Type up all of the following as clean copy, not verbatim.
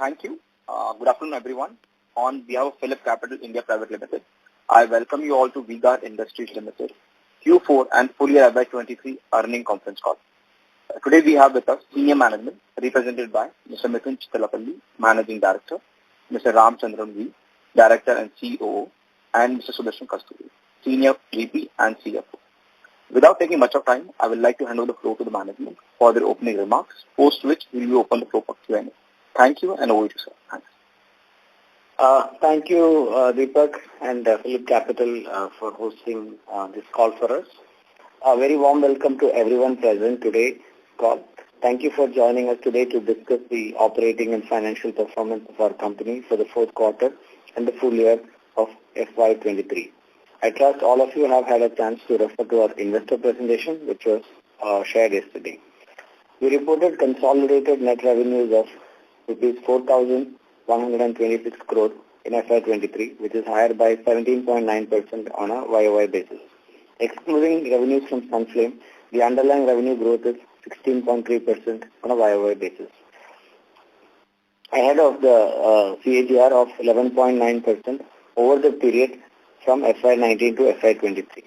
Thank you. Good afternoon, everyone. On behalf of Phillip Capital India Private Limited, I welcome you all to V-Guard Industries Limited Q4 and full year FY23 earning conference call. Today we have with us senior management represented by Mr. Mithun Chittalapalli, Managing Director, Mr. Ramchandran V, Director and COO, and Mr. Sudarshan Kasturi, Senior VP and CFO. Without taking much of time, I would like to hand over the floor to the management for their opening remarks, post which we will open the floor for Q&A. Thank you, and over to you, sir. Thanks. Thank you, Deepak and Phillip Capital for hosting this call for us. A very warm welcome to everyone present today. Thank you for joining us today to discuss the operating and financial performance of our company for the fourth quarter and the full year of FY23. I trust all of you have had a chance to refer to our investor presentation, which was shared yesterday. We reported consolidated net revenues of rupees 4,126 crore in FY23, which is higher by 17.9% on a YOY basis. Excluding revenues from Sunflame, the underlying revenue growth is 16.3% on a YOY basis. Ahead of the CAGR of 11.9% over the period from FY19 to FY23.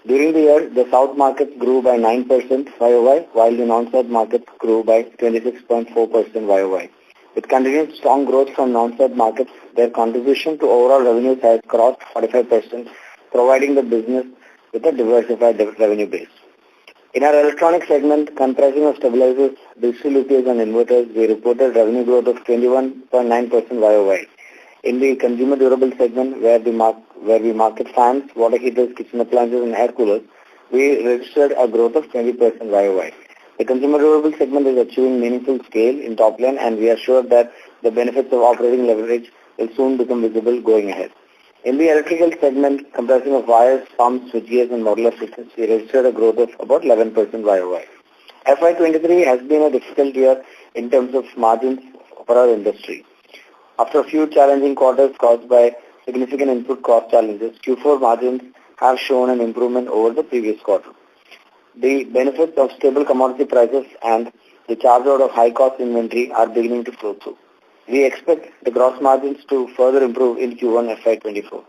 During the year, the South markets grew by 9% YOY, while the non-South markets grew by 26.4% YOY. With continued strong growth from non-South markets, their contribution to overall revenues has crossed 45%, providing the business with a diversified revenue base. In our electronics segment, comprising of stabilizers, digital UPS and inverters, we reported revenue growth of 21.9% YOY. In the consumer durable segment, where we market fans, water heaters, kitchen appliances and air coolers, we registered a growth of 20% YOY. The consumer durable segment is achieving meaningful scale in top line, and we are sure that the benefits of operating leverage will soon become visible going ahead. In the electrical segment, comprising of wires, pumps, switchgears and modular systems, we registered a growth of about 11% YOY. FY23 has been a difficult year in terms of margins for our industry. After a few challenging quarters caused by significant input cost challenges, Q4 margins have shown an improvement over the previous quarter. The benefits of stable commodity prices and the charge out of high-cost inventory are beginning to flow through. We expect the gross margins to further improve in Q1 FY24.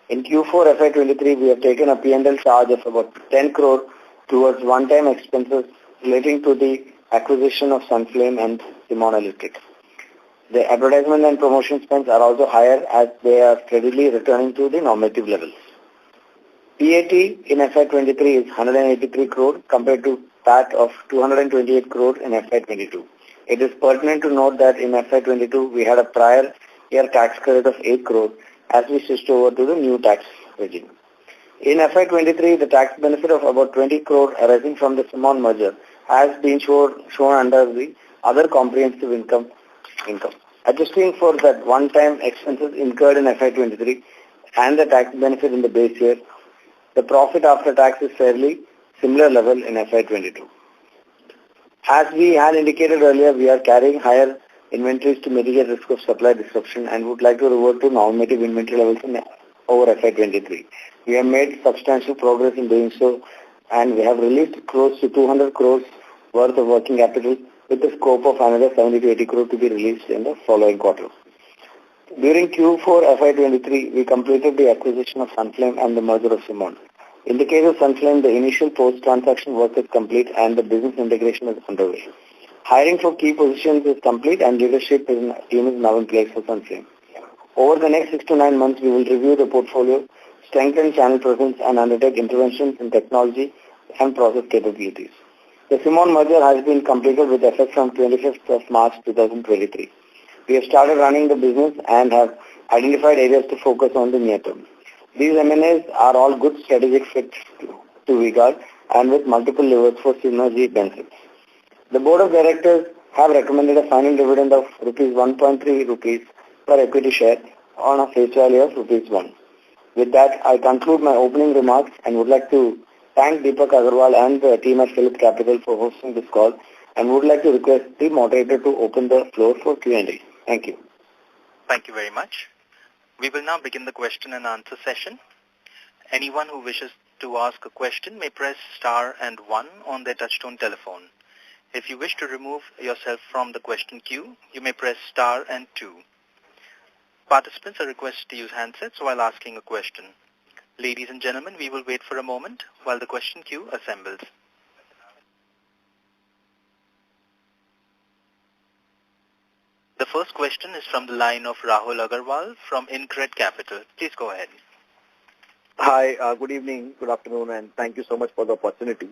In Q4 FY23, we have taken a P&L charge of about 10 crore towards one-time expenses relating to the acquisition of Sunflame and Simon Electric. The advertisement and promotion spends are also higher as they are steadily returning to the normative levels. PAT in FY23 is 183 crore compared to PAT of 228 crore in FY22. It is pertinent to note that in FY22 we had a prior year tax credit of 8 crore as we switched over to the new tax regime. In FY23, the tax benefit of about 20 crore arising from the Simon merger has been shown under the other comprehensive income. Adjusting for that one-time expenses incurred in FY23 and the tax benefit in the base year, the profit after tax is fairly similar level in FY22. As we had indicated earlier, we are carrying higher inventories to mitigate risk of supply disruption and would like to revert to normative inventory levels over FY23. We have made substantial progress in doing so, and we have released close to 200 crores worth of working capital with the scope of another 70 to 80 crore to be released in the following quarter. During Q4 FY23, we completed the acquisition of Sunflame and the merger of Simon. In the case of Sunflame, the initial post-transaction work is complete and the business integration is underway. Hiring for key positions is complete and leadership team is now in place for Sunflame. Over the next 6 to 9 months, we will review the portfolio, strengthen channel presence and undertake interventions in technology and process capabilities. The Simon merger has been completed with effect from 25th of March 2023. We have started running the business and have identified areas to focus on the near term. These M&As are all good strategic fits to V-Guard and with multiple levers for synergy benefits. The Board of Directors have recommended a final dividend of rupees 1.3 rupees per equity share on a face value of rupees 1. With that, I conclude my opening remarks and would like to thank Deepak Agarwal and the team at Phillip Capital for hosting this call and would like to request the moderator to open the floor for Q&A. Thank you. Thank you very much. We will now begin the question and answer session. Anyone who wishes to ask a question may press star and 1 on their touchtone telephone. If you wish to remove yourself from the question queue, you may press star and 2. Participants are requested to use handsets while asking a question. Ladies and gentlemen, we will wait for a moment while the question queue assembles. The first question is from the line of Rahul Agarwal from InCred Capital. Please go ahead. Hi, good evening, good afternoon, and thank you so much for the opportunity.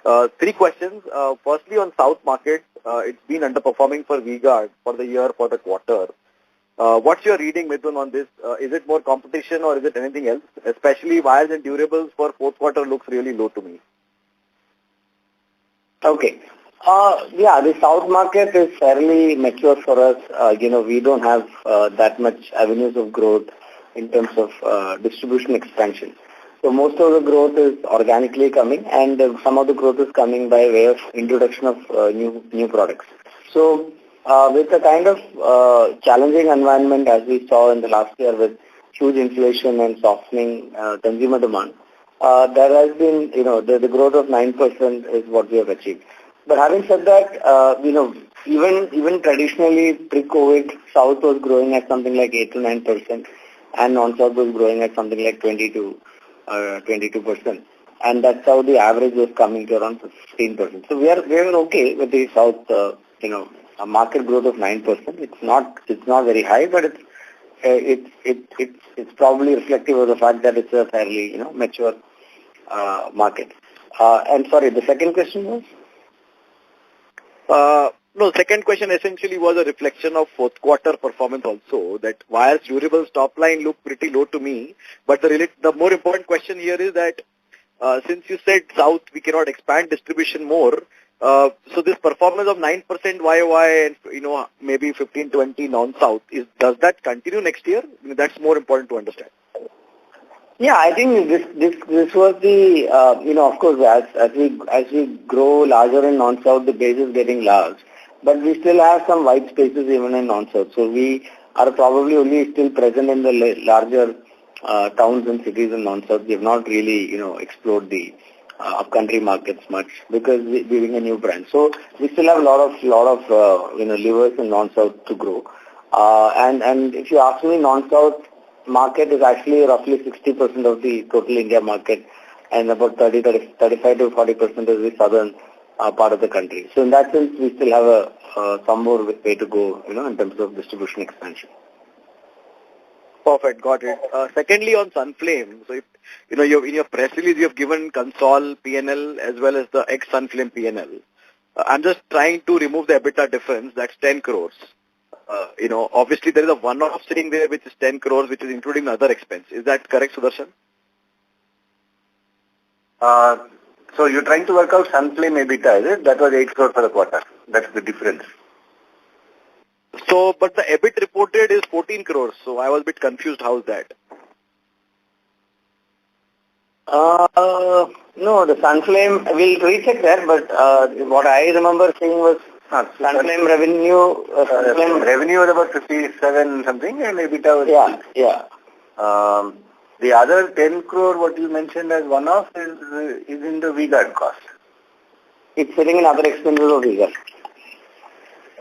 3 questions. Firstly, on South market, it's been underperforming for V-Guard for the year, for the quarter. What's your reading, Mithun, on this? Is it more competition or is it anything else? Especially wires and durables for fourth quarter looks really low to me. Okay. Yeah, the South market is fairly mature for us. We don't have that much avenues of growth in terms of distribution expansion. So most of the growth is organically coming, and some of the growth is coming by way of introduction of new products. So with the kind of challenging environment as we saw in the last year with huge inflation and softening consumer demand, there has been, the growth of 9% is what we have achieved. But having said that, even traditionally pre-COVID, South was growing at something like 8 to 9%, and non-South was growing at something like 22%. And that's how the average was coming to around 15%. So we are okay with the South, a market growth of 9%. It's not very high, but it's probably reflective of the fact that it's a fairly, mature market. And sorry, the second question was? No, second question essentially was a reflection of fourth quarter performance also, that wires durables top line look pretty low to me. But the more important question here is that since you said South, we cannot expand distribution more, so this performance of 9% YOY and, maybe 15-20 non-South, does that continue next year? That's more important to understand. Yeah, I think this was the, of course, as we grow larger in non-South, the base is getting large. But we still have some white spaces even in non-South. So we are probably only still present in the larger towns and cities in non-South. We have not really, explored the upcountry markets much because we're being a new brand. So we still have a lot of levers in non-South to grow. And if you ask me, non-South market is actually roughly 60% of the total India market, and about 35 to 40% is the southern part of the country. So in that sense, we still have some more way to go, in terms of distribution expansion. Perfect, got it. Secondly, on Sunflame, so if, in your press release, you have given Concall P&L as well as the ex-Sunflame P&L. I'm just trying to remove the EBITDA difference, that's 10 crores. Obviously there is a one-off sitting there which is 10 crores, which is including other expense. Is that correct, Sudarshan? So you're trying to work out Sunflame EBITDA, is it? That was 8 crores for the quarter. That's the difference. So, but the EBIT reported is 14 crores, so I was a bit confused. How's that? No, the Sunflame, we'll recheck that, but what I remember seeing was Sunflame revenue. Revenue was about 57 something, and EBITDA was... Yeah. The other 10 crore, what you mentioned as one-off, is in the V-Guard cost. It's sitting in other expenses of V-Guard.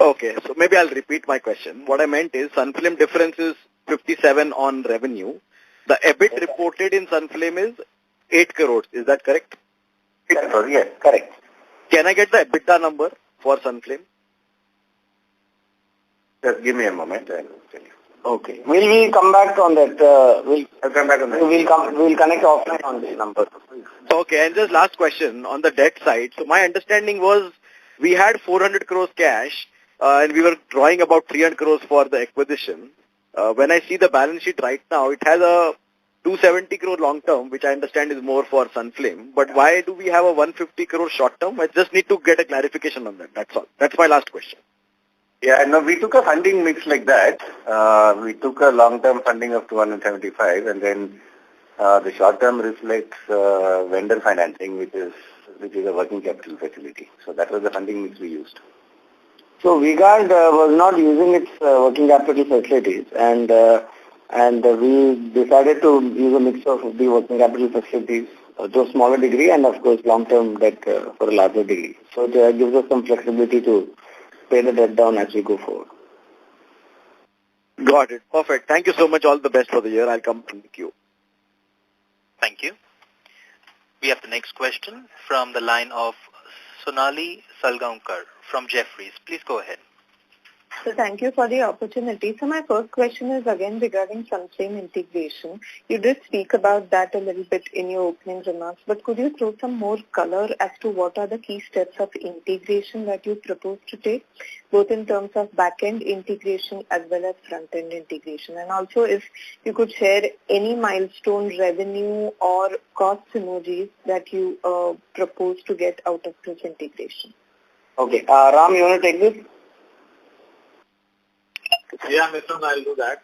Okay, so maybe I'll repeat my question. What I meant is Sunflame difference is 57 on revenue. The EBIT reported in Sunflame is 8 crores. Is that correct? 8 crores, yes, correct. Can I get the EBITDA number for Sunflame? Just give me a moment, I will tell you. Okay. We'll come back on that. We'll come back on that. We'll connect offline on the numbers. Okay, and just last question on the debt side. So my understanding was we had 400 crores cash and we were drawing about 300 crores for the acquisition. When I see the balance sheet right now, it has a 270 crore long term, which I understand is more for Sunflame. But why do we have a 150 crore short term? I just need to get a clarification on that. That's all. That's my last question. Yeah, no, we took a funding mix like that. We took a long-term funding of 275, and then the short-term reflects vendor financing, which is a working capital facility. So that was the funding mix we used. So V-Guard was not using its working capital facilities, and we decided to use a mix of the working capital facilities to a smaller degree, and of course long-term debt for a larger degree. So it gives us some flexibility to pay the debt down as we go forward. Got it. Perfect. Thank you so much. All the best for the year. I'll come in the queue. Thank you. We have the next question from the line of Sonali Salgaonkar from Jefferies. Please go ahead. So thank you for the opportunity. So my first question is again regarding Sunflame integration. You did speak about that a little bit in your opening remarks, but could you throw some more color as to what are the key steps of integration that you propose to take, both in terms of back-end integration as well as front-end integration? And also if you could share any milestone revenue or cost synergies that you propose to get out of this integration. Okay. Ram, you want to take this? Yeah, Mr. I'll do that.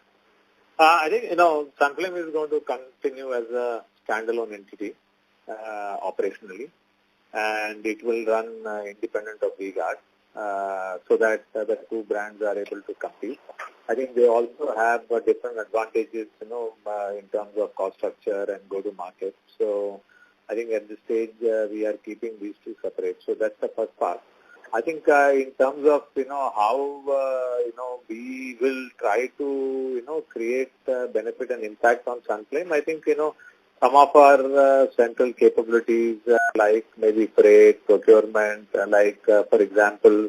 I think, Sunflame is going to continue as a standalone entity operationally, and it will run independent of V-Guard so that the two brands are able to compete. I think they also have different advantages, in terms of cost structure and go-to-market. So I think at this stage we are keeping these two separate. So that's the first part. I think in terms of, how, we will try to, create benefit and impact on Sunflame, I think, some of our central capabilities like maybe freight, procurement, for example,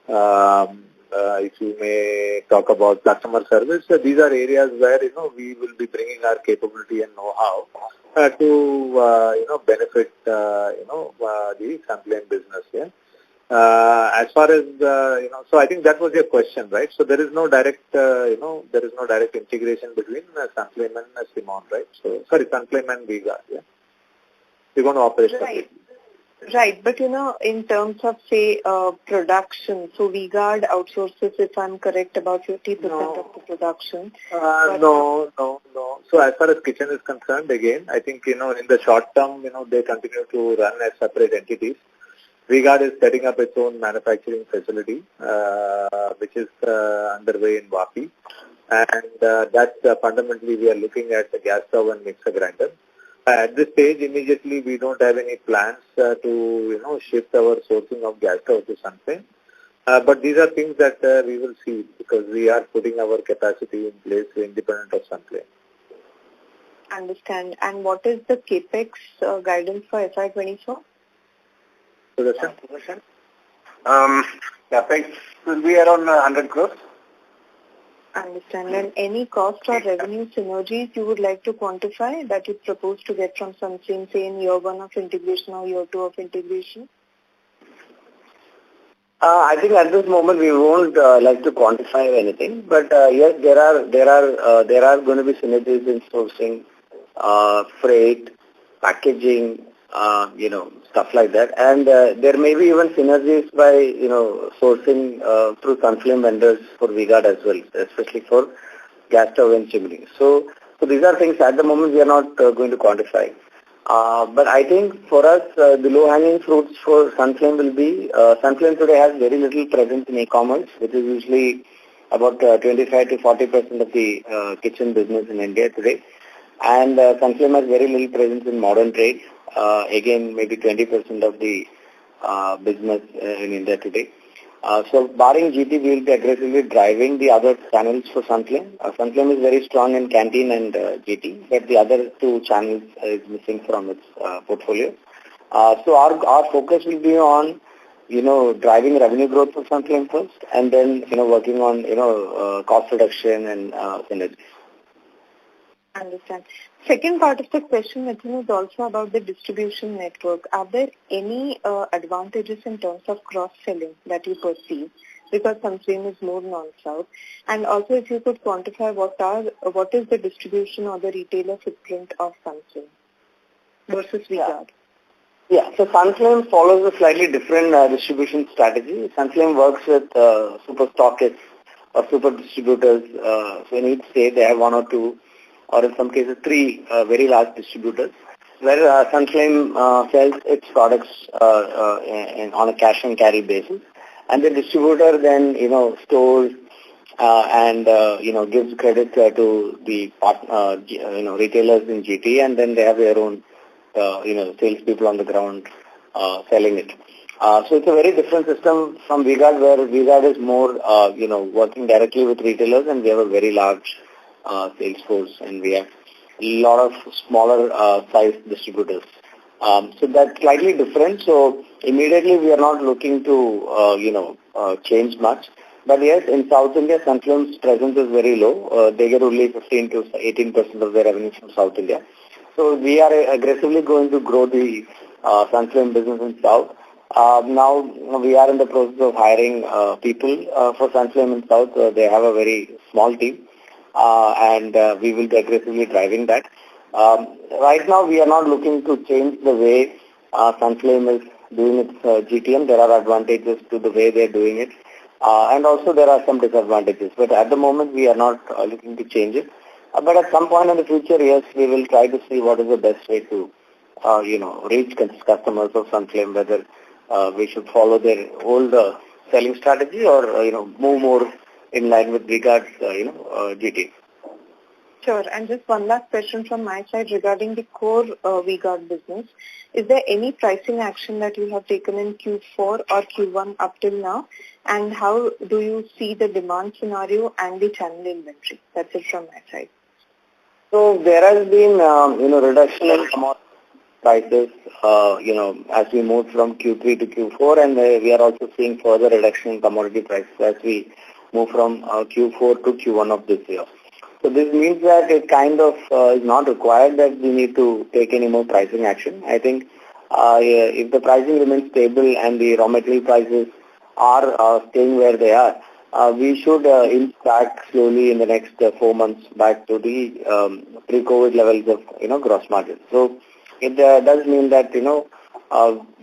if you may talk about customer service, these are areas where, we will be bringing our capability and know-how to, benefit, the Sunflame business, yeah. As far as, so I think that was your question, right? So there is no direct, there is no direct integration between Sunflame and Simon, right? So, sorry, Sunflame and V-Guard, yeah? We're going to operate separately. Right, but in terms of, say, production, so V-Guard outsources, if I'm correct, about 50% of the production. No. So as far as kitchen is concerned, again, I think, in the short term, they continue to run as separate entities. V-Guard is setting up its own manufacturing facility, which is underway in Vapi. And that's fundamentally we are looking at the gas stove and mixer grinder. At this stage, immediately we don't have any plans to, shift our sourcing of gas stove to Sunflame. But these are things that we will see because we are putting our capacity in place independent of Sunflame. Understand. And what is the CAPEX guidance for FY24? CAPEX will be around 100 crores. Understand. And any cost or revenue synergies you would like to quantify that you propose to get from something, say, in year 1 of integration or year 2 of integration? I think at this moment we won't like to quantify anything, but yes, there are going to be synergies in sourcing, freight, packaging, stuff like that. And there may be even synergies by, sourcing through Sunflame vendors for V-Guard as well, especially for gas stove and chimney. So these are things at the moment we are not going to quantify. But I think for us, the low-hanging fruits for Sunflame will be, Sunflame today has very little presence in e-commerce, which is usually about 25 to 40% of the kitchen business in India today. And Sunflame has very little presence in modern trade. Again, maybe 20% of the business in India today. So barring GT, we will be aggressively driving the other channels for Sunflame. Sunflame is very strong in canteen and GT, but the other two channels is missing from its portfolio. So our focus will be on, driving revenue growth for Sunflame first, and then, working on, cost reduction and synergies. Understand. Second part of the question, Mithun, is also about the distribution network. Are there any advantages in terms of cross-selling that you perceive? Because Sunflame is more non-South. And also if you could quantify what is the distribution or the retailer footprint of Sunflame versus V-Guard? Yeah, so Sunflame follows a slightly different distribution strategy. Sunflame works with super stockists or super distributors. So in each state they have one or two, or in some cases 3 very large distributors, where Sunflame sells its products on a cash and carry basis. And the distributor then, stores and, gives credit to the retailers in GT, and then they have their own salespeople on the ground selling it. So it's a very different system from V-Guard, where V-Guard is more, working directly with retailers, and we have a very large sales force, and we have a lot of smaller size distributors. So that's slightly different. So immediately we are not looking to, change much. But yes, in South India, Sunflame's presence is very low. They get only 15 to 18% of their revenue from South India. So we are aggressively going to grow the Sunflame business in South. Now we are in the process of hiring people for Sunflame in South. They have a very small team, and we will be aggressively driving that. Right now, we are not looking to change the way Sunflame is doing its GTM. There are advantages to the way they are doing it, and also there are some disadvantages. But at the moment, we are not looking to change it. But at some point in the future, yes, we will try to see what is the best way to, reach customers of Sunflame, whether we should follow their old selling strategy or, move more in line with V-Guard's, GT. Sure. And just one last question from my side regarding the core V-Guard business. Is there any pricing action that you have taken in Q4 or Q1 up till now? And how do you see the demand scenario and the channel inventory? That's it from my side. So there has been, reduction in commodity prices, as we move from Q3 to Q4, and we are also seeing further reduction in commodity prices as we move from Q4 to Q1 of this year. So this means that it kind of is not required that we need to take any more pricing action. I think if the pricing remains stable and the raw material prices are staying where they are, we should inch back slowly in the next 4 months back to the pre-COVID levels of, gross margin. So it does mean that,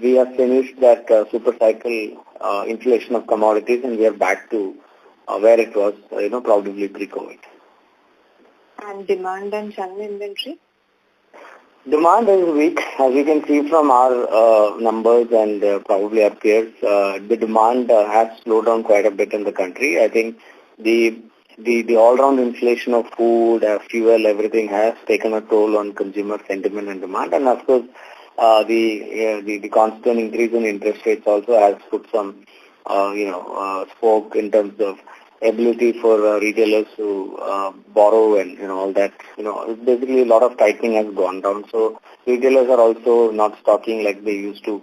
we have finished that super cycle inflation of commodities, and we are back to where it was, probably pre-COVID. And demand and channel inventory? Demand is weak, as you can see from our numbers and probably our peers. The demand has slowed down quite a bit in the country. I think the all-round inflation of food, fuel, everything has taken a toll on consumer sentiment and demand. And of course, the constant increase in interest rates also has put some, spoke in terms of ability for retailers to borrow and all that. Basically a lot of tightening has gone down. So retailers are also not stocking like they used to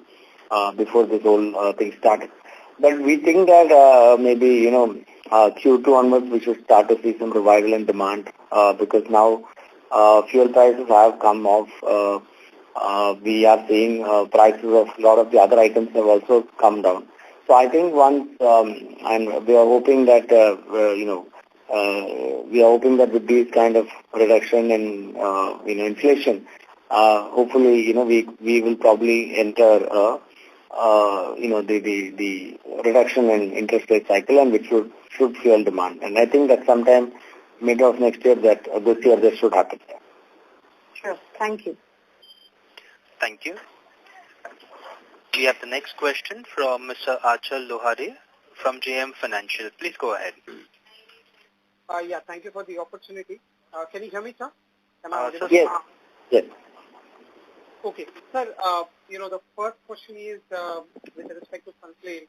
before this whole thing started. But we think that maybe Q2 onwards we should start to see some revival in demand because now fuel prices have come off. We are seeing prices of a lot of the other items have also come down. So I think once, and we are hoping that, with these kind of reduction in, inflation, hopefully, we will probably enter, the reduction in interest rate cycle, and which should fuel demand. And I think that sometime mid of next year, this year, this should happen. Sure. Thank you. Thank you. We have the next question from Mr. Achal Lohade from JM Financial. Please go ahead. Thank you for the opportunity. Can you hear me, sir? Yes. Okay. Sir, the first question is with respect to Sunflame.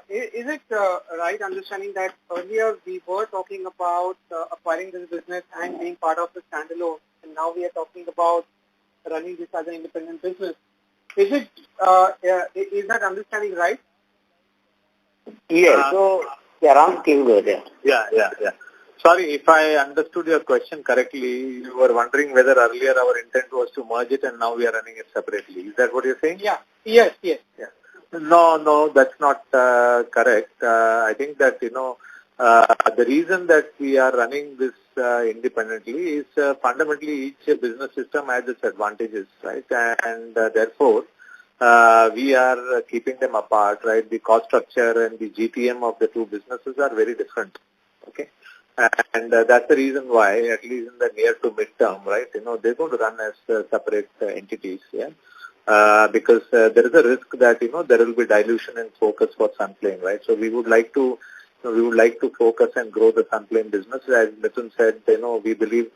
Is it right understanding that earlier we were talking about acquiring this business and being part of the standalone, and now we are talking about running this as an independent business? Is that understanding right? Yeah. So, Ram, please go there. Yeah. Sorry, if I understood your question correctly, you were wondering whether earlier our intent was to merge it and now we are running it separately. Is that what you're saying? Yeah. Yes. Yeah. No, that's not correct. I think that, the reason that we are running this independently is fundamentally each business system has its advantages, right? And therefore, we are keeping them apart, right? The cost structure and the GTM of the two businesses are very different, okay? And that's the reason why, at least in the near to mid-term, right, they're going to run as separate entities, yeah? Because there is a risk that, there will be dilution in focus for Sunflame, right? So we would like to focus and grow the Sunflame business. As Mithun said, we believe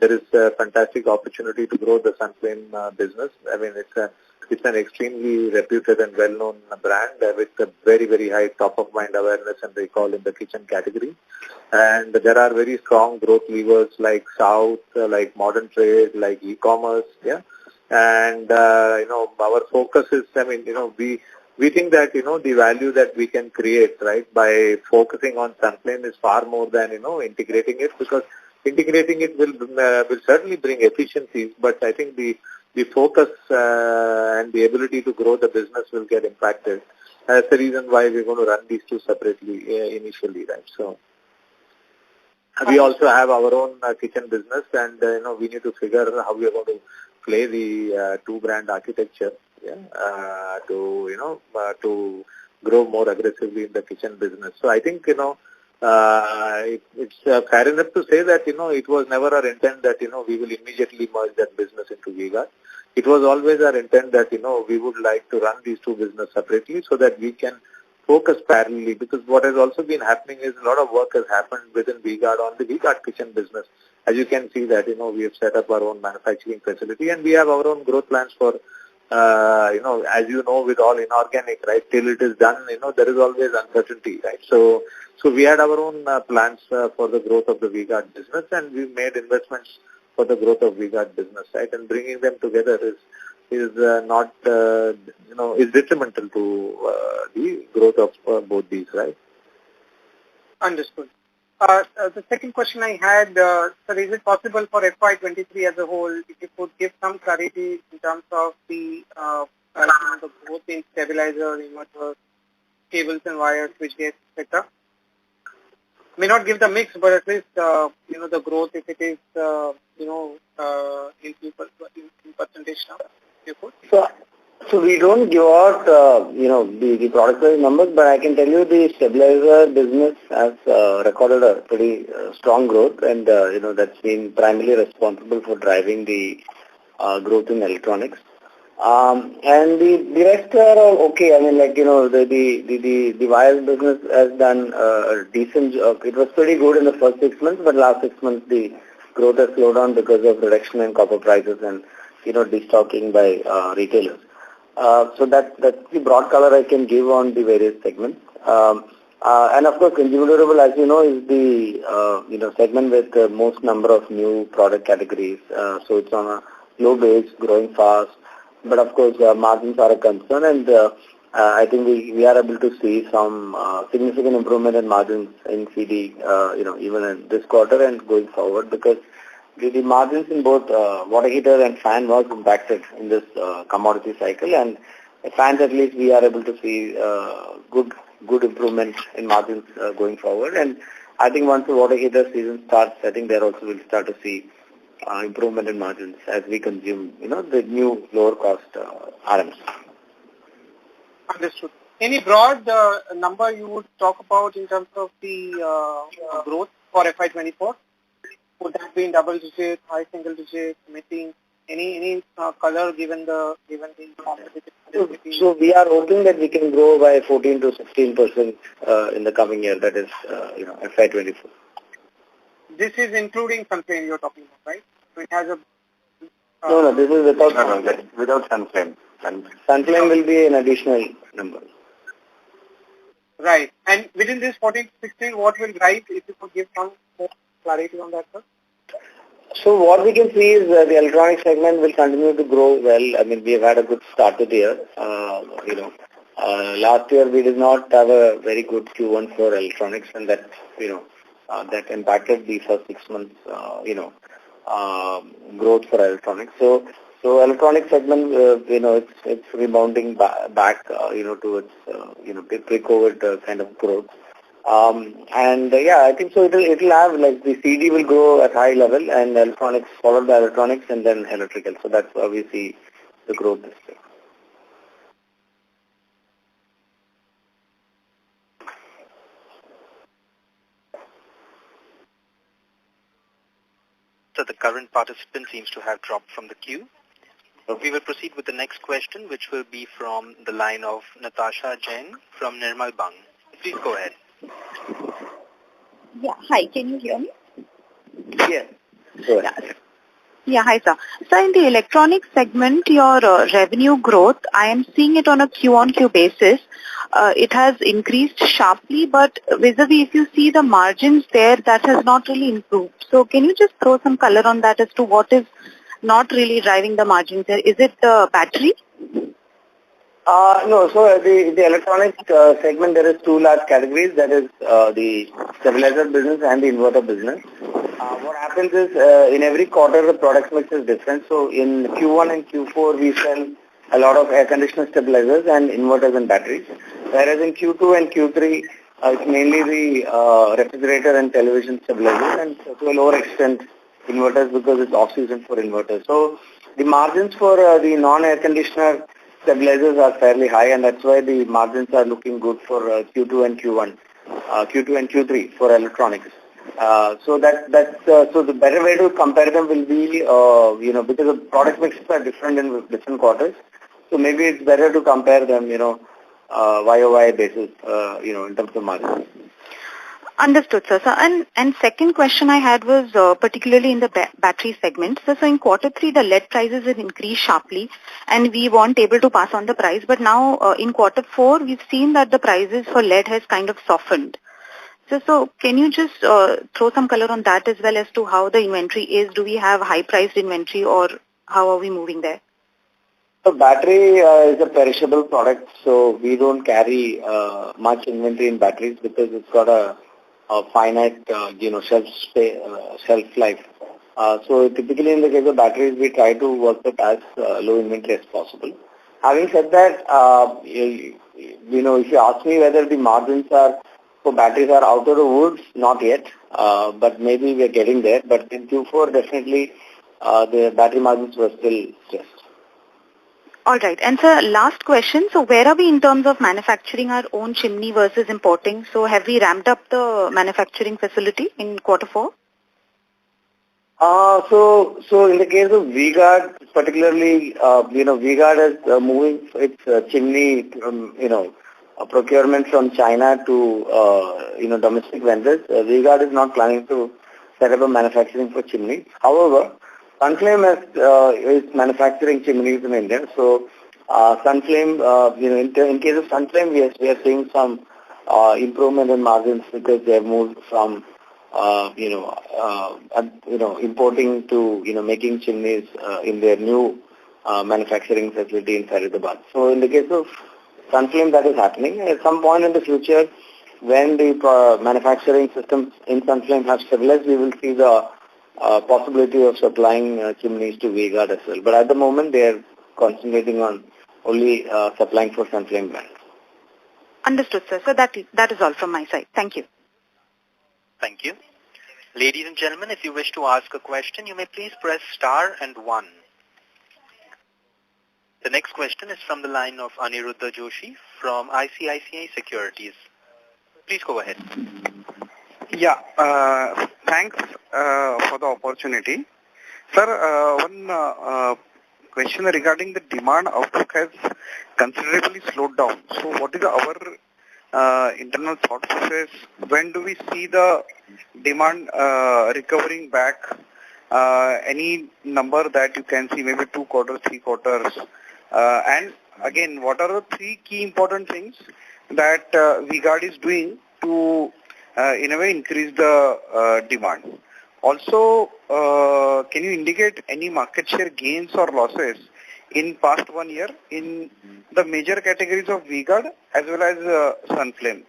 there is a fantastic opportunity to grow the Sunflame business. I mean, it's an extremely reputed and well-known brand with a very, very high top-of-mind awareness and recall in the kitchen category. And there are very strong growth levers like South, like modern trade, like e-commerce, yeah. And, our focus is, we think that, the value that we can create, right, by focusing on Sunflame is far more than, integrating it, because integrating it will certainly bring efficiencies, but I think the focus and the ability to grow the business will get impacted. That's the reason why we're going to run these two separately initially, right? So we also have our own kitchen business, and we need to figure out how we are going to play the two-brand architecture, to grow more aggressively in the kitchen business. So I think it's fair enough to say that it was never our intent that we will immediately merge that business into V-Guard. It was always our intent that we would like to run these two businesses separately so that we can focus parallelly, because what has also been happening is a lot of work has happened within V-Guard on the V-Guard kitchen business. As you can see that, we have set up our own manufacturing facility and we have our own growth plans for, as you know, with all inorganic, right, till it is done, there is always uncertainty, right? So we had our own plans for the growth of the V-Guard business, and we made investments for the growth of V-Guard business, right? And bringing them together is detrimental to the growth of both these, right? Understood. The second question I had, sir, is it possible for FY23 as a whole, if you could give some clarity in terms of the growth in stabilizer, inverters, cables and wires, switchgears, etc.? May not give the mix, but at least, the growth, if it is, in percentage now, if you could. So we don't give out, the product-wise numbers, but I can tell you the stabilizer business has recorded a pretty strong growth, and, that's been primarily responsible for driving the growth in electronics. And the rest are okay. I mean, the wires business has done a decent job. It was pretty good in the first 6 months, but last 6 months the growth has slowed down because of reduction in copper prices and, destocking by retailers. So that's the broad color I can give on the various segments. And of course, consumer durable, as you know, is the segment with the most number of new product categories. So it's on a low base, growing fast. But of course, margins are a concern, and I think we are able to see some significant improvement in margins in CD, even in this quarter and going forward, because the margins in both water heater and fan was impacted in this commodity cycle, and fans at least we are able to see good improvement in margins going forward. And I think once the water heater season starts, I think there also will start to see improvement in margins as we consume, the new lower cost RMs. Understood. Any broad number you would talk about in terms of the growth for FY24? Would that be in double digit, high single digit, mid-teen? Any color given the competitive? So we are hoping that we can grow by 14 to 16% in the coming year. That is, FY24. This is including Sunflame you're talking about, right? So it has a... No, this is without Sunflame. Sunflame will be an additional number. Right. And within this 14 to 16, what will drive, if you could give some more clarity on that, sir? So what we can see is the electronic segment will continue to grow well. I mean, we have had a good start to the year. Last year we did not have a very good Q1 for electronics, and that, that impacted the first 6 months, growth for electronics. So electronic segment, it's rebounding back, towards, pre-COVID kind of growth. I think so it'll have, the CD will grow at high level, and electronics followed by electronics and then electrical. So that's how we see the growth this year. So the current participant seems to have dropped from the queue. We will proceed with the next question, which will be from the line of Natasha Jain from Nirmal Bang. Please go ahead. Yeah, hi, can you hear me? Yeah. Yeah. Yeah, hi sir. So in the electronics segment, your revenue growth, I am seeing it on a Q-on-Q basis. It has increased sharply, but vis-a-vis if you see the margins there, that has not really improved. So can you just throw some color on that as to what is not really driving the margins there? Is it the battery? No, so the electronic segment, there is two large categories. That is the stabilizer business and the inverter business. What happens is in every quarter the product mix is different. So in Q1 and Q4 we sell a lot of air conditioner stabilizers and inverters and batteries. Whereas in Q2 and Q3 it's mainly the refrigerator and television stabilizers and to a lower extent inverters because it's off-season for inverters. So the margins for the non-air conditioner stabilizers are fairly high, and that's why the margins are looking good for Q2 and Q1, Q2 and Q3 for electronics. So the better way to compare them will be, because the product mixes are different in different quarters. So maybe it's better to compare them, YOY basis, in terms of margins. Understood, sir. And second question I had was particularly in the battery segment. So in quarter 3, the lead prices have increased sharply and we weren't able to pass on the price. But now in quarter 4, we've seen that the prices for lead has kind of softened. So can you just throw some color on that as well as to how the inventory is? Do we have high-priced inventory or how are we moving there? So battery is a perishable product, so we don't carry much inventory in batteries because it's got a finite, shelf life. So typically in the case of batteries, we try to work with as low inventory as possible. Having said that, if you ask me whether the margins for batteries are out of the woods, not yet, but maybe we are getting there. But in Q4, definitely the battery margins were still stressed. All right. And sir, last question. So where are we in terms of manufacturing our own chimney versus importing? So have we ramped up the manufacturing facility in quarter 4? So in the case of V-Guard, particularly, V-Guard is moving its chimney, procurement from China to, domestic vendors. V-Guard is not planning to set up a manufacturing for chimneys. However, Sunflame is manufacturing chimneys in India. So Sunflame, in case of Sunflame, yes, we are seeing some improvement in margins because they have moved from importing to making chimneys in their new manufacturing facility in Faridabad. So in the case of Sunflame, that is happening. At some point in the future, when the manufacturing systems in Sunflame have stabilized, we will see the possibility of supplying chimneys to V-Guard as well. But at the moment, they are concentrating on only supplying for Sunflame brand. Understood, sir. So that is all from my side. Thank you. Thank you. Ladies and gentlemen, if you wish to ask a question, you may please press star and 1. The next question is from the line of Aniruddha Joshi from ICICI Securities. Please go ahead. Yeah, thanks for the opportunity. Sir, one question regarding the demand outlook has considerably slowed down. So what is our internal thought process? When do we see the demand recovering back? Any number that you can see, maybe 2 quarters, 3 quarters? And again, what are the 3 key important things that V-Guard is doing to in a way increase the demand? Also, can you indicate any market share gains or losses in past 1 year in the major categories of V-Guard as well as Sunflame?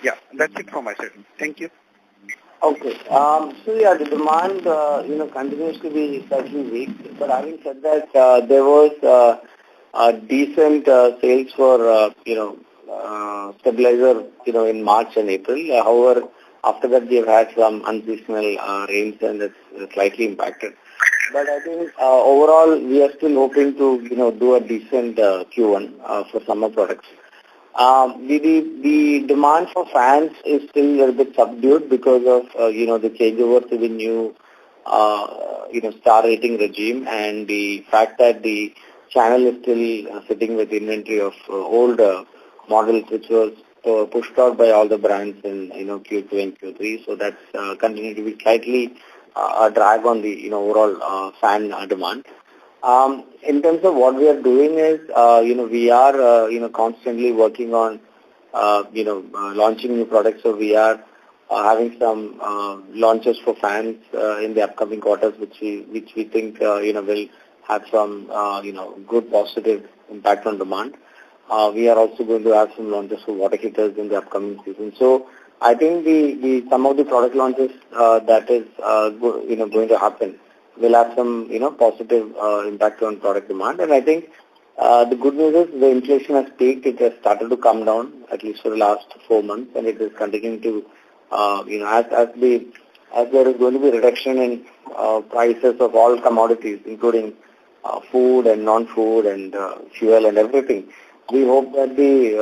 Yeah, that's it from my side. Thank you. Okay. So yeah, the demand, continues to be slightly weak. But having said that, there was a decent sales for, stabilizer, in March and April. However, after that, we have had some unseasonal rains and it's slightly impacted. But I think overall, we are still hoping to, do a decent Q1 for summer products. The demand for fans is still a little bit subdued because of, the changeover to the new, star rating regime and the fact that the channel is still sitting with inventory of old models which was pushed out by all the brands in, Q2 and Q3. So that's continuing to be slightly a drag on the overall fan demand. In terms of what we are doing is, we are constantly working on launching new products. So we are having some launches for fans in the upcoming quarters, which we think will have some good positive impact on demand. We are also going to have some launches for water heaters in the upcoming season. So I think some of the product launches that is going to happen will have some positive impact on product demand. And I think the good news is the inflation has peaked. It has started to come down, at least for the last 4 months, and it is continuing to as there is going to be reduction in prices of all commodities, including food and non-food and fuel and everything. We hope that the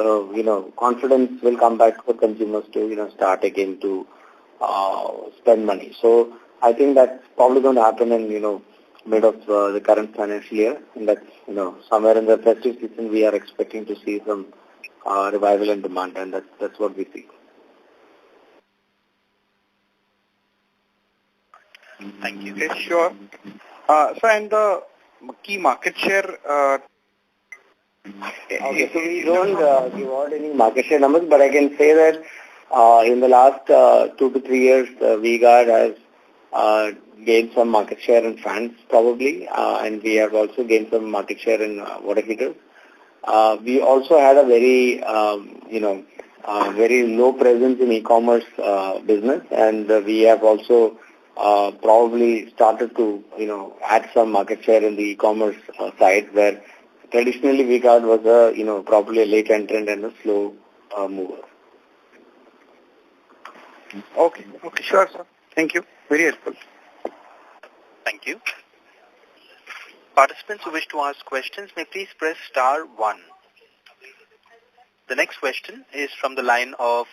confidence will come back for consumers to start again to spend money. So I think that's probably going to happen in mid of the current financial year, and that's somewhere in the festive season we are expecting to see some revival in demand, and that's what we see. Thank you. Okay, sure. So, and the key market share. Okay, so we don't give out any market share numbers, but I can say that in the last 2 to 3 years, V-Guard has gained some market share in fans probably, and we have also gained some market share in water heaters. We also had a very, very low presence in e-commerce business, and we have also probably started to, add some market share in the e-commerce side, where traditionally V-Guard was a, probably a late entrant and a slow mover. Okay, sure, sir. Thank you. Very helpful. Thank you. Participants who wish to ask questions may please press star 1. The next question is from the line of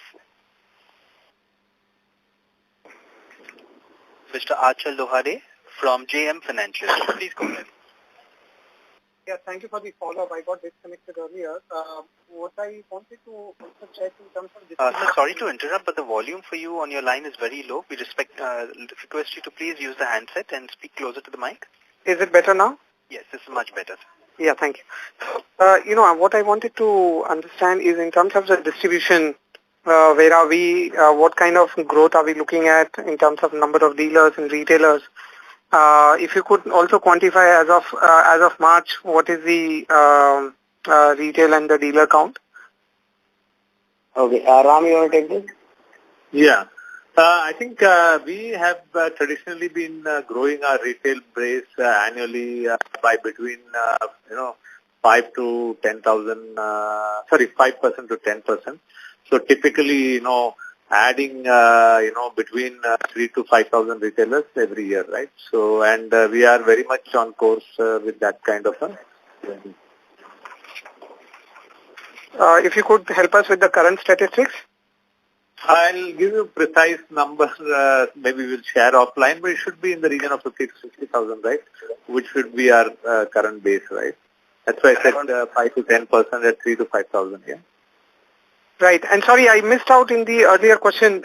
Mr. Achal Lohade from JM Financial. Please go ahead. Yeah, thank you for the follow-up. I got disconnected earlier. What I wanted to also check in terms of... Sir, sorry to interrupt, but the volume for you on your line is very low. We request you to please use the handset and speak closer to the mic. Is it better now? Yes, this is much better. Yeah, thank you. What I wanted to understand is in terms of the distribution, where are we, what kind of growth are we looking at in terms of number of dealers and retailers? If you could also quantify as of March, what is the retail and the dealer count? Okay, Ram, you want to take this? Yeah. I think we have traditionally been growing our retail base annually by between 5% to 10%. So typically, adding between 3,000 to 5,000 retailers every year, right? So and we are very much on course with that kind of a. If you could help us with the current statistics. I'll give you precise numbers, maybe we'll share offline, but it should be in the region of 50,000 to 60,000, right? Which should be our current base, right? That's why I said 5 to 10% at 3,000 to 5,000, yeah. Right. And sorry, I missed out in the earlier question.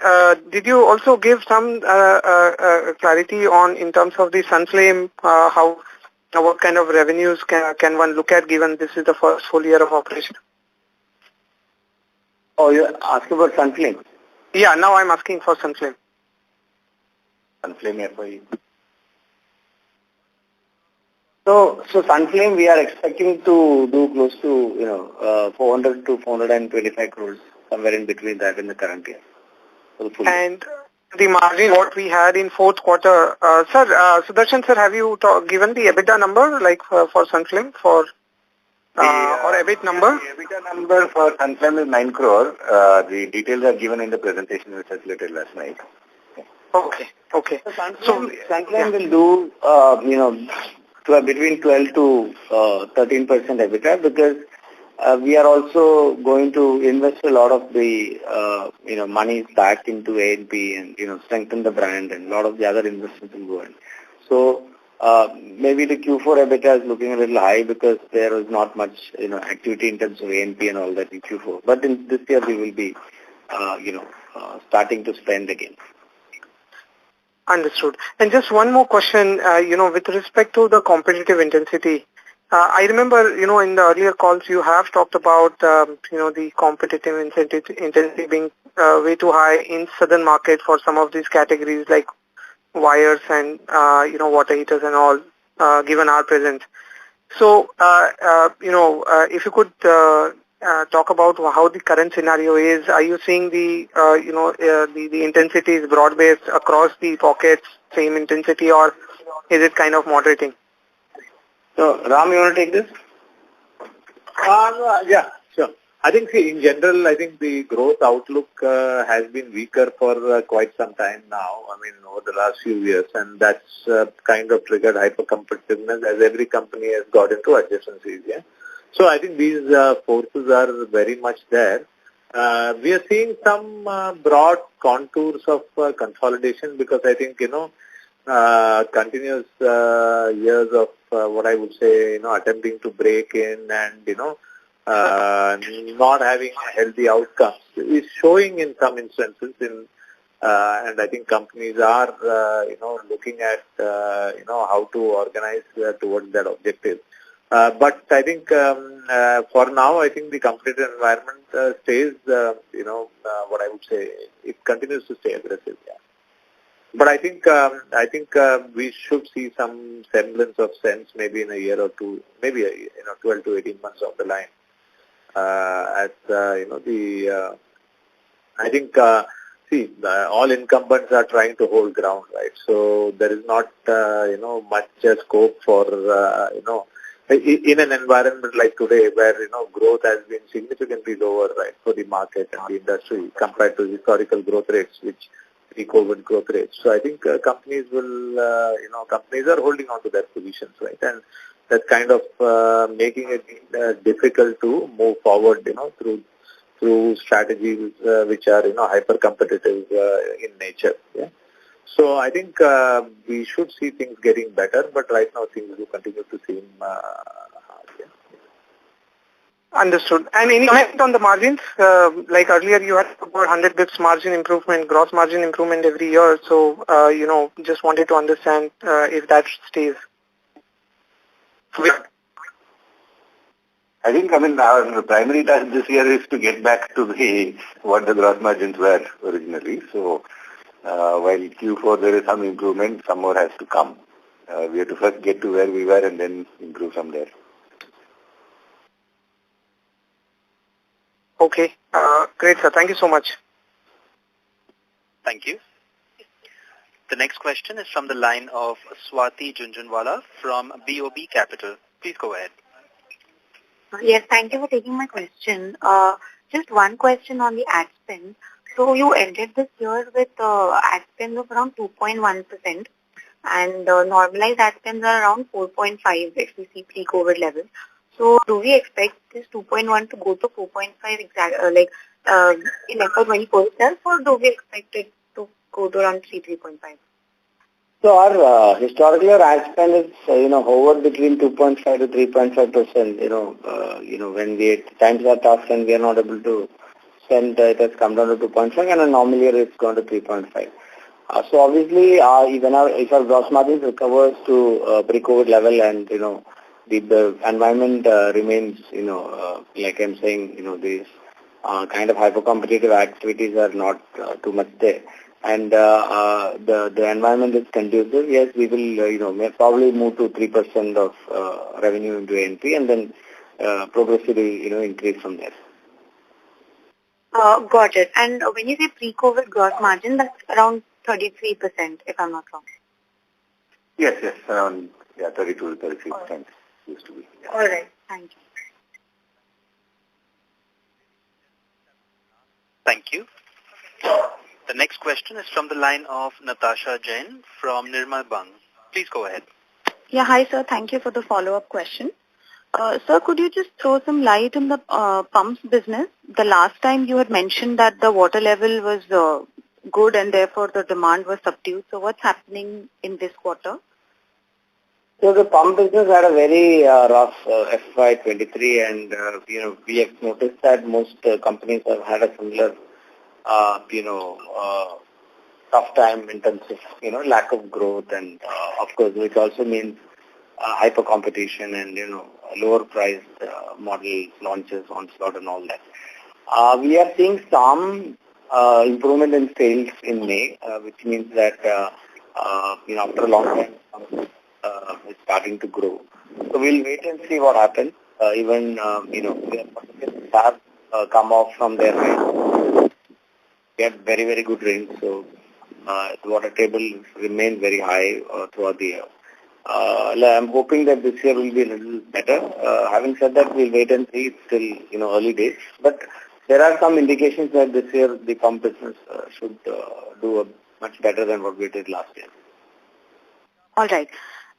Did you also give some clarity on, in terms of the Sunflame, what kind of revenues can one look at, given this is the first full year of operation? Oh, you're asking about Sunflame? Yeah, now I'm asking for Sunflame. Sunflame FY. So Sunflame, we are expecting to do close to 400 to 425 crores, somewhere in between that in the current year. And the margin what we had in fourth quarter, sir, Sudarshan sir, have you given the EBITDA number like for Sunflame or EBIT number? The EBITDA number for Sunflame is 9 crore. The details are given in the presentation we circulated last night. Okay. So Sunflame will do between 12 to 13% EBITDA, because we are also going to invest a lot of the money back into A&P and strengthen the brand, and a lot of the other investments will go in. So maybe the Q4 EBITDA is looking a little high because there is not much activity in terms of A&P and all that in Q4. But in this year we will be starting to spend again. Understood. And just one more question, with respect to the competitive intensity. I remember, in the earlier calls you have talked about, the competitive intensity being way too high in southern market for some of these categories like wires and, water heaters and all, given our presence. So, if you could talk about how the current scenario is. Are you seeing the intensity is broad-based across the pockets, same intensity, or is it kind of moderating? So, Ram, you want to take this? Yeah, sure. I think, in general, I think the growth outlook has been weaker for quite some time now, over the last few years, and that's kind of triggered hyper-competitiveness as every company has got into adjacencies, yeah. So I think these forces are very much there. We are seeing some broad contours of consolidation because I think, continuous years of what I would say, attempting to break in and, not having healthy outcomes is showing in some instances and I think companies are, looking at, how to organize towards that objective. But I think for now, I think the competitive environment stays, what I would say, it continues to stay aggressive. Yeah. But I think we should see some semblance of sense maybe in a year or two, maybe 12 to 18 months of the line. I think all incumbents are trying to hold ground, right? So there is not much scope for in an environment like today where growth has been significantly lower, right, for the market and the industry compared to historical growth rates, which pre-COVID growth rates. So I think companies are holding on to their positions, right, and that's kind of making it difficult to move forward, through strategies which are hyper competitive in nature. Yeah. So I think we should see things getting better, but right now things will continue to seem hard. Yeah. Understood. And any comment on the margins? Like earlier you had about 100 bps margin improvement, gross margin improvement every year. So, just wanted to understand if that stays. I think, our primary task this year is to get back to what the gross margins were originally. So, while Q4 there is some improvement, some more has to come. We have to first get to where we were and then improve from there. Okay. Great, sir. Thank you so much. Thank you. The next question is from the line of Swati Junjunwala from BOB Capital. Please go ahead. Yes, thank you for taking my question. Just one question on the ad spend. So you ended this year with ad spends of around 2.1% and normalized ad spends are around 4.5 if we see pre-COVID level. So do we expect this 2.1 to go to 4.5 exactly, in FY24 itself, or do we expect it to go to around 3.5? So our historically our ad spend is hovered between 2.5 to 3.5%. When the times are tough and we are not able to spend, it has come down to 2.5, and a normal year it's gone to 3.5. So obviously, even if our gross margins recovers to pre-COVID level, and the environment remains, like I'm saying, these kind of hyper-competitive activities are not too much there. And the environment is conducive. Yes, we will, may probably move to 3% of revenue into A&P and then progressively, increase from there. Got it. And when you say pre-COVID gross margin, that's around 33%, if I'm not wrong. Yes, around 32 to 33% used to be. Yeah. All right. Thank you. Thank you. The next question is from the line of Natasha Jain from Nirmal Bang. Please go ahead. Yeah, hi sir. Thank you for the follow-up question. Sir, could you just throw some light on the pumps business? The last time you had mentioned that the water level was good and therefore the demand was subdued. So what's happening in this quarter? So the pump business had a very rough FY23, and we have noticed that most companies have had a similar tough time in terms of, lack of growth and, of course, which also means hyper competition and, lower priced model launches, onslaught and all that. We are seeing some improvement in sales in May, which means that, after a long time, it's starting to grow. So we'll wait and see what happens. Even, their participants have come off from their range. We had very, very good rains, so the water table remained very high throughout the year. I'm hoping that this year will be a little better. Having said that, we'll wait and see. It's still, early days. But there are some indications that this year the pump business should do much better than what we did last year. All right.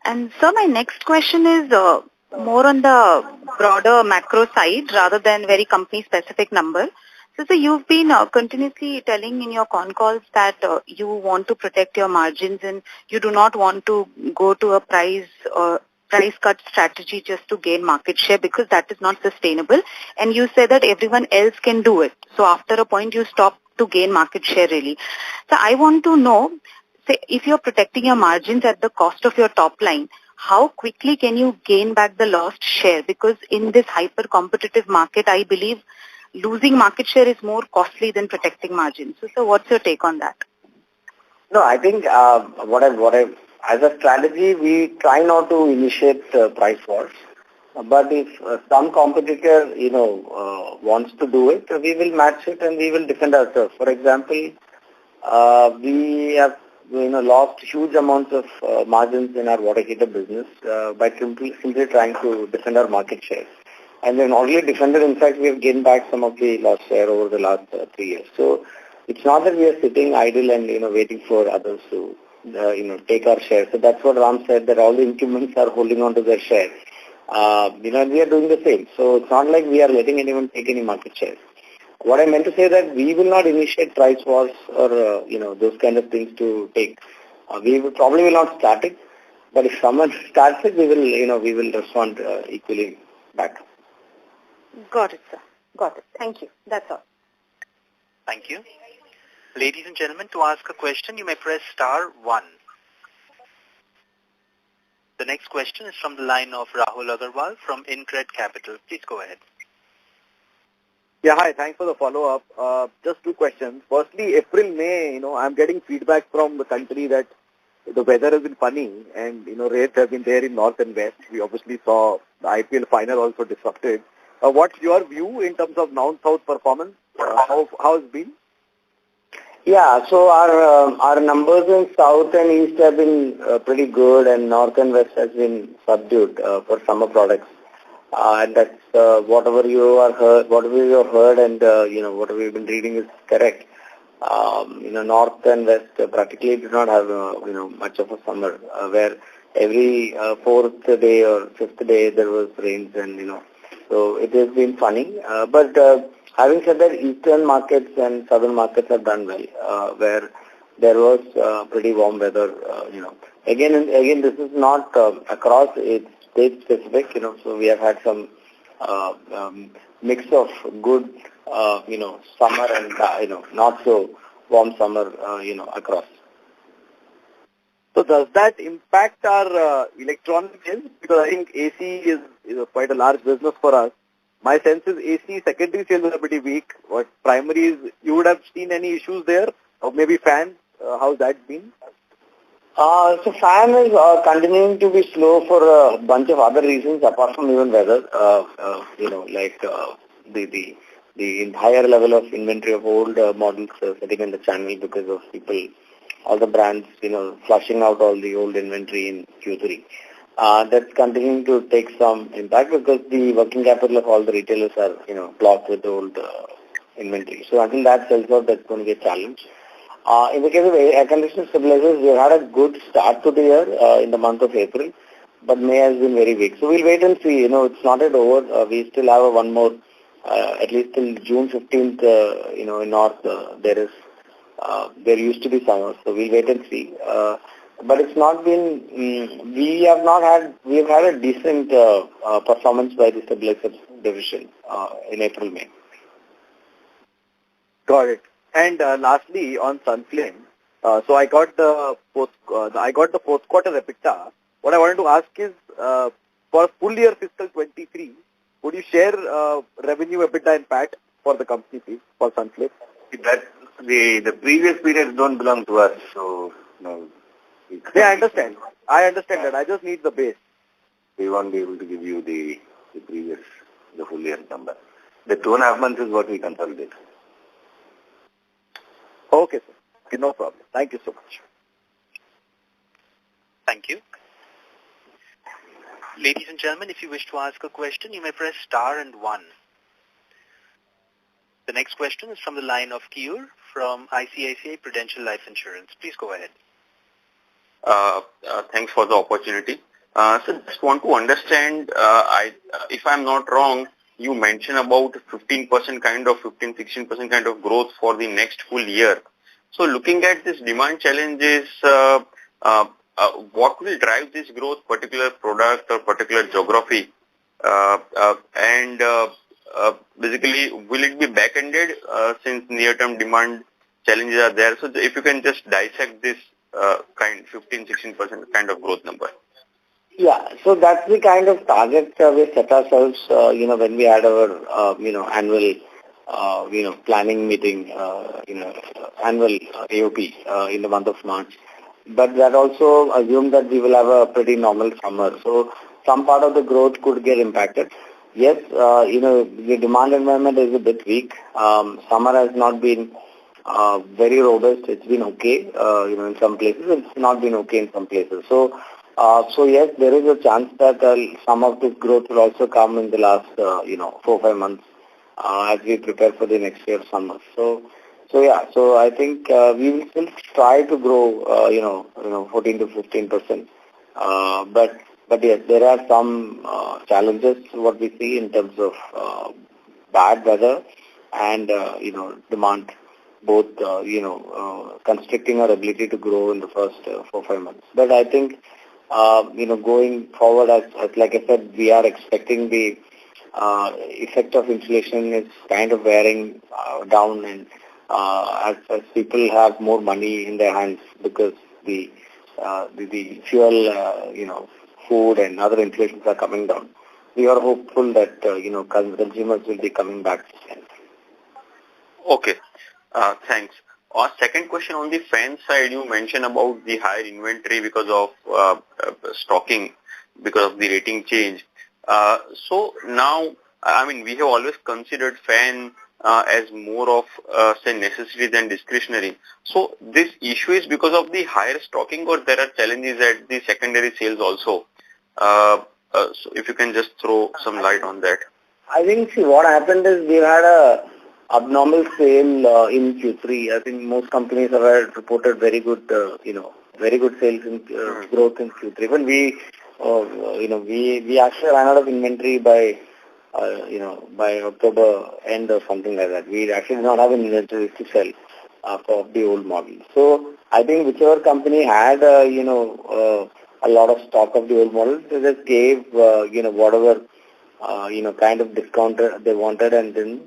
And so my next question is more on the broader macro side rather than very company-specific number. So you've been continuously telling in your con calls that you want to protect your margins and you do not want to go to a price cut strategy just to gain market share because that is not sustainable. And you say that everyone else can do it. So after a point, you stop to gain market share really. So I want to know, say, if you're protecting your margins at the cost of your top line, how quickly can you gain back the lost share? Because in this hyper-competitive market, I believe losing market share is more costly than protecting margins. So what's your take on that? No, I think as a strategy, we try not to initiate price wars. But if some competitor, wants to do it, we will match it and we will defend ourselves. For example, we have lost huge amounts of margins in our water heater business by simply trying to defend our market share. And then already defended, in fact, we have gained back some of the lost share over the last 3 years. So it's not that we are sitting idle and, waiting for others to, take our share. So that's what Ram said, that all the incumbents are holding on to their share. And we are doing the same. So it's not like we are letting anyone take any market share. What I meant to say that we will not initiate price wars or, those kind of things to take. We probably will not start it. But if someone starts it, we will respond equally back. Got it, sir. Got it. Thank you. That's all. Thank you. Ladies and gentlemen, to ask a question, you may press star 1. The next question is from the line of Rahul Agarwal from InCred Capital. Please go ahead. Yeah, hi. Thanks for the follow-up. Just 2 questions. Firstly, April, May, I'm getting feedback from the country that the weather has been funny and, rains have been there in north and west. We obviously saw the IPL final also disrupted. What's your view in terms of north-south performance? How has it been? Yeah, so our numbers in south and east have been pretty good, and north and west has been subdued for summer products. And that's whatever you have heard, and whatever you've been reading is correct. North and west practically did not have much of a summer, where every 4th day or 5th day there was rains, and so it has been funny. But having said that, eastern markets and southern markets have done well, where there was pretty warm weather. Again, this is not across, it's state specific. So we have had some mix of good, summer and not so warm summer, across. So does that impact our electronic bills? Because I think AC is quite a large business for us. My sense is AC secondary sales are pretty weak. What primary is, you would have seen any issues there? Or maybe fans, how's that been? So fan is continuing to be slow for a bunch of other reasons apart from even weather. Like the higher level of inventory of old models sitting in the channel because of people, all the brands, flushing out all the old inventory in Q3. That's continuing to take some impact because the working capital of all the retailers are, blocked with old inventory. So until that sells out, that's going to be a challenge. In the case of air conditioner stabilizers, we've had a good start to the year in the month of April, but May has been very weak. So we'll wait and see. It's not yet over. We still have one more, at least till June 15th, in North, there used to be summer. So we'll wait and see. But it's not been, we have had a decent performance by the stabilizers division in April, May. Got it. And lastly, on Sunflame, So I got the fourth quarter EBITDA. What I wanted to ask is, for full year fiscal 23, would you share revenue, EBITDA and PAT for the company, please, for Sunflame? That the previous periods don't belong to us, so no. Yeah, I understand. I understand that. I just need the base. We won't be able to give you the full year number. The 2.5 months is what we consolidate. Okay, sir. Okay, no problem. Thank you so much. Thank you. Ladies and gentlemen, if you wish to ask a question, you may press star and 1. The next question is from the line of Kiyur from ICICI Prudential Life Insurance. Please go ahead. Thanks for the opportunity. So just want to understand, if I'm not wrong, you mentioned about 15% kind of 15-16% kind of growth for the next full year. So looking at this demand challenges, what will drive this growth, particular product or particular geography? And basically, will it be back-ended since near-term demand challenges are there? So if you can just dissect this 15-16% kind of growth number. Yeah, so that's the kind of target we set ourselves, when we had our, annual, planning meeting, annual AOP in the month of March. But that also assumed that we will have a pretty normal summer. So some part of the growth could get impacted. Yes, the demand environment is a bit weak. Summer has not been very robust. It's been okay, in some places. It's not been okay in some places. So yes, there is a chance that some of this growth will also come in the last, 4-5 months as we prepare for the next year's summer. So I think we will still try to grow, 14 to 15%. But yes, there are some challenges what we see in terms of bad weather and demand, both constricting our ability to grow in the first 4-5 months. But I think going forward, as like I said, we are expecting the effect of inflation is kind of wearing down, and as people have more money in their hands because the fuel, food and other inflations are coming down. We are hopeful that, consumers will be coming back. Okay. Thanks. Second question on the fan side, you mentioned about the higher inventory because of stocking, because of the rating change. So now, we have always considered fan as more of, necessity than discretionary. So this issue is because of the higher stocking, or there are challenges at the secondary sales also? So if you can just throw some light on that. I think, what happened is we had a abnormal sale in Q3. I think most companies have reported very good, very good sales in growth in Q3. Even we actually ran out of inventory by October end or something like that. We actually did not have an inventory to sell for the old model. So I think whichever company had, a lot of stock of the old model, they just gave, whatever, kind of discount they wanted and then,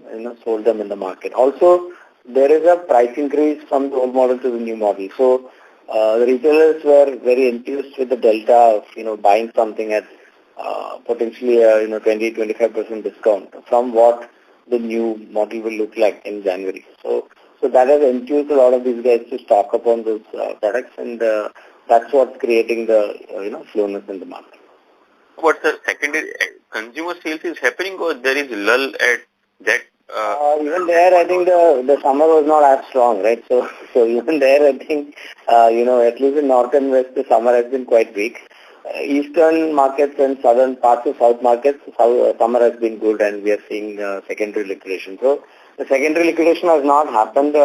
sold them in the market. Also, there is a price increase from the old model to the new model. So the retailers were very enthused with the delta of, buying something at potentially a 20-25% discount from what the new model will look like in January. So that has enthused a lot of these guys to stock up on those products, and that's what's creating the slowness in the market. But the secondary consumer sales is happening, or there is lull at that? Even there, I think the summer was not as strong, right? So even there, I think, at least in north and west, the summer has been quite weak. Eastern markets and southern parts of south markets, summer has been good, and we are seeing secondary liquidation. So the secondary liquidation has not happened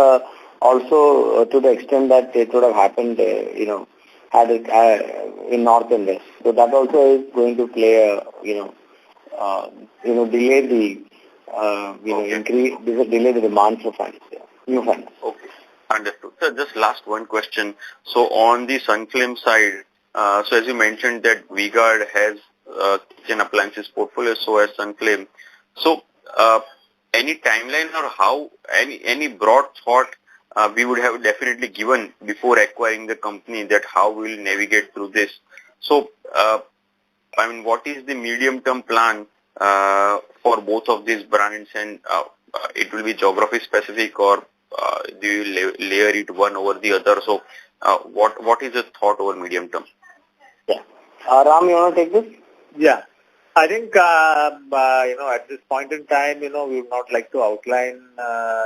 also to the extent that it would have happened, had it in north and west. So that also is going to play delay the delay the demand for funds, new funds. Okay, understood. So just last one question. So on the Sunflame side, so as you mentioned that V-Guard has kitchen appliances portfolio, so has Sunflame. So any timeline or how any broad thought we would have definitely given before acquiring the company that how we will navigate through this. So, I mean, what is the medium-term plan for both of these brands, and it will be geography-specific, or do you layer it one over the other? So, what is the thought over medium-term? Yeah. Ram, you want to take this? Yeah. I think, at this point in time, we would not like to outline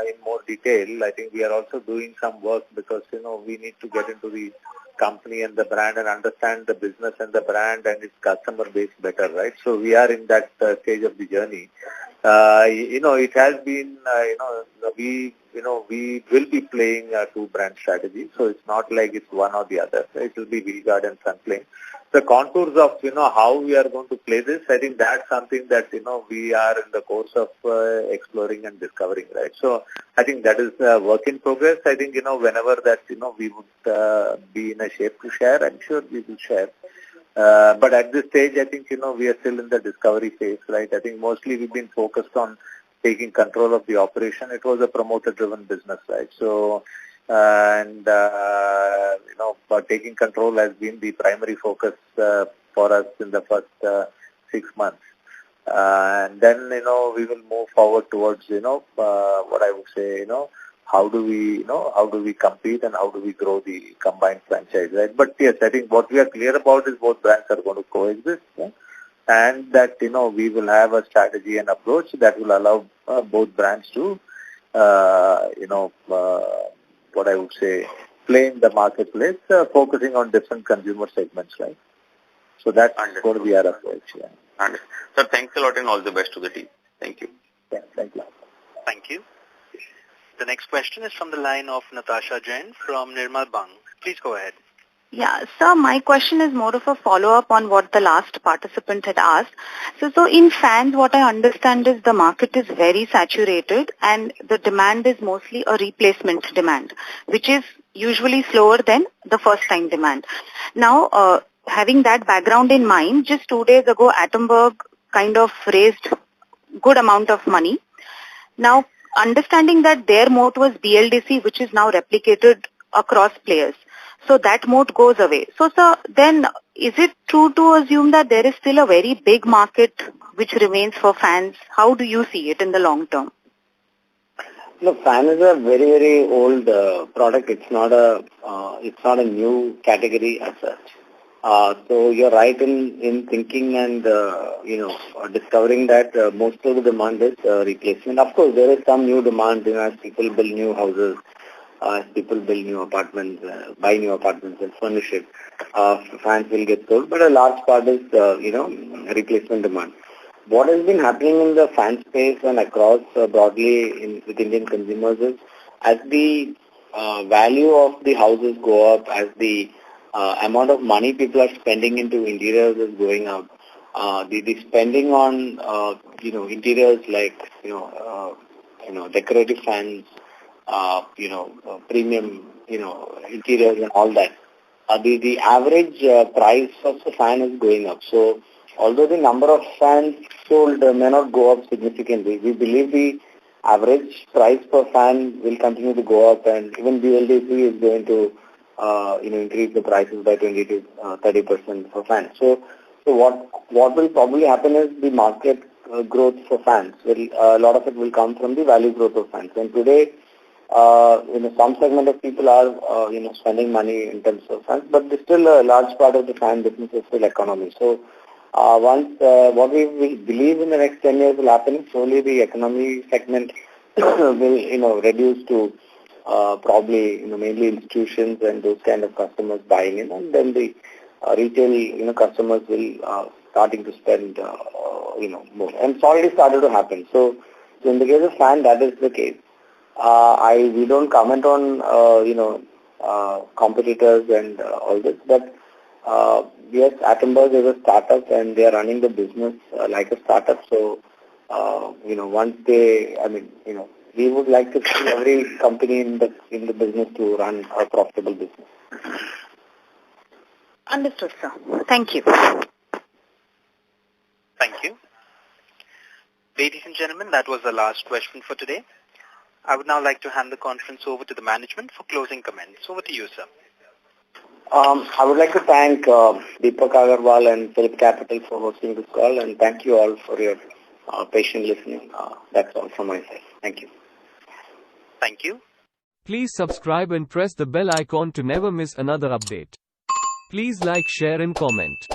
in more detail. I think we are also doing some work because, we need to get into the company and the brand and understand the business and the brand and its customer base better, right? So we are in that stage of the journey. It has been, we will be playing a two-brand strategy. So it's not like it's one or the other. It will be V-Guard and Sunflame. The contours of, how we are going to play this, I think that's something that, we are in the course of exploring and discovering, right? So I think that is a work in progress. I think, whenever that, we would be in a shape to share, I'm sure we will share. But at this stage, I think, we are still in the discovery phase, right? I think mostly we've been focused on taking control of the operation. It was a promoter-driven business, right? So, but taking control has been the primary focus for us in the first 6 months. And then, we will move forward towards, what I would say, how do we compete and how do we grow the combined franchise, right? But yes, I think what we are clear about is both brands are going to coexist, and that, we will have a strategy and approach that will allow both brands to, what I would say, play in the marketplace, focusing on different consumer segments, right? So that's going to be our approach. Yeah. Understood. Sir, thanks a lot and all the best to the team. Thank you. Yeah, thank you. Thank you. The next question is from the line of Natasha Jain from Nirmal Bang. Please go ahead. Yeah, sir, my question is more of a follow-up on what the last participant had asked. So in fans, what I understand is the market is very saturated and the demand is mostly a replacement demand, which is usually slower than the first-time demand. Now, having that background in mind, just 2 days ago, Atomberg kind of raised good amount of money. Now, understanding that their moat was BLDC, which is now replicated across players. So that moat goes away. So, sir, then is it true to assume that there is still a very big market which remains for fans? How do you see it in the long term? Look, fan is a very, very old product. It's not a new category as such. So you're right in thinking and, discovering that most of the demand is replacement. Of course, there is some new demand, as people build new houses, as people build new apartments, buy new apartments and furnish it, fans will get sold. But a large part is, replacement demand. What has been happening in the fan space and across broadly with Indian consumers is as the value of the houses go up, as the amount of money people are spending into interiors is going up, the spending on, interiors like, decorative fans, premium, interiors and all that. The average price of the fan is going up. So although the number of fans sold may not go up significantly, we believe the average price per fan will continue to go up, and even BLDC is going to, increase the prices by 20 to 30% for fans. So what will probably happen is the market growth for fans a lot of it will come from the value growth of fans. And today, some segment of people are, spending money in terms of fans, but there's still a large part of the fan business is still economy. So what we believe in the next 10 years will happen is slowly the economy segment will, reduce to probably, mainly institutions and those kind of customers buying in, and then the retail, customers will starting to spend, more. And it's already started to happen. So in the case of fan, that is the case. We don't comment on, competitors and all this, but yes, Atomberg is a startup and they are running the business like a startup. So, once they, we would like to see every company in the business to run a profitable business. Understood, sir. Thank you. Thank you. Ladies and gentlemen, that was the last question for today. I would now like to hand the conference over to the management for closing comments. Over to you, sir. I would like to thank Deepak Agarwal and Philip Capital for hosting this call, and thank you all for your patient listening. That's all from my side. Thank you. Thank you. Please subscribe and press the bell icon to never miss another update. Please like, share and comment.